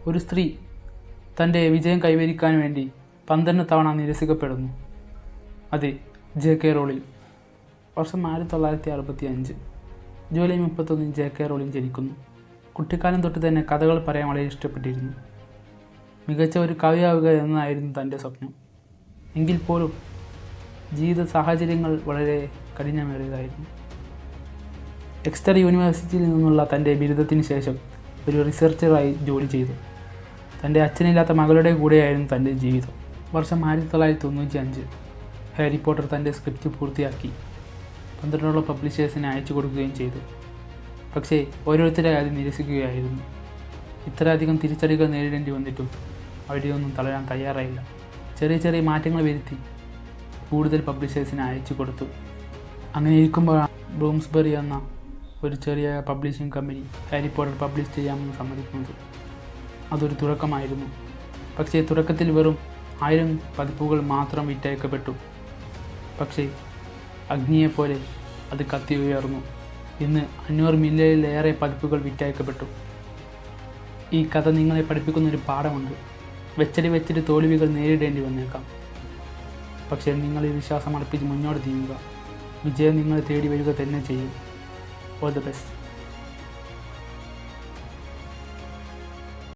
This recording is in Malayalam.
ഒരു സ്ത്രീ തൻ്റെ വിജയം കൈവരിക്കാൻ വേണ്ടി 12 തവണ നിരസിക്കപ്പെടുന്നു. അതെ, ജെ.കെ. റോളിംഗ്. വർഷം 1965. ജൂലൈ 31 ജെ.കെ. റോളിംഗ് ജനിക്കുന്നു. കുട്ടിക്കാലം തൊട്ട് തന്നെ കഥകൾ പറയാൻ വളരെ ഇഷ്ടപ്പെട്ടിരുന്നു. മികച്ച ഒരു കവിയാവുക എന്നതായിരുന്നു തൻ്റെ സ്വപ്നം. എങ്കിൽ പോലും ജീവിത സാഹചര്യങ്ങൾ വളരെ കഠിനമേറിയതായിരുന്നു. എക്സ്റ്റർ യൂണിവേഴ്സിറ്റിയിൽ നിന്നുള്ള തൻ്റെ ബിരുദത്തിന് ശേഷം ഒരു റിസർച്ചറായി ജോലി ചെയ്തു. തൻ്റെ അച്ഛനില്ലാത്ത മകളുടെ കൂടെയായിരുന്നു തൻ്റെ ജീവിതം. വർഷം 1995 ഹാരി പോട്ടർ തൻ്റെ സ്ക്രിപ്റ്റ് പൂർത്തിയാക്കി 12 പബ്ലിഷേഴ്സിന് അയച്ചു കൊടുക്കുകയും ചെയ്തു. പക്ഷേ ഓരോരുത്തരെ അത് നിരസിക്കുകയായിരുന്നു. ഇത്രയധികം തിരിച്ചടികൾ നേരിടേണ്ടി വന്നിട്ടും അവരെയൊന്നും തളരാൻ തയ്യാറായില്ല. ചെറിയ ചെറിയ മാറ്റങ്ങൾ വരുത്തി കൂടുതൽ പബ്ലിഷേഴ്സിന് അയച്ചു കൊടുത്തു. അങ്ങനെ ഇരിക്കുമ്പോഴാണ് ബ്ലൂംസ്ബറി എന്ന ഒരു ചെറിയ publishing company Harry Potter publish ചെയ്യാമെന്ന് സമ്മതിക്കുന്നത്. അതൊരു തുടക്കമായിരുന്നു. പക്ഷേ തുടക്കത്തിൽ വെറും 1000 പതിപ്പുകൾ മാത്രം വിറ്റയക്കപ്പെട്ടു. പക്ഷേ അഗ്നിയെപ്പോലെ അത് കത്തി ഉയർന്നു. ഇന്ന് 500 മില്യണിലേറെ പതിപ്പുകൾ വിറ്റയക്കപ്പെട്ടു. ഈ കഥ നിങ്ങളെ പഠിപ്പിക്കുന്നൊരു പാഠമുണ്ട്. വെച്ചടി തോൽവികൾ നേരിടേണ്ടി വന്നേക്കാം. പക്ഷേ നിങ്ങൾ ഈ വിശ്വാസം അർപ്പിച്ച് മുന്നോട്ട് നീങ്ങുക. വിജയം നിങ്ങളെ തേടി വരിക തന്നെ ചെയ്യും. All the best.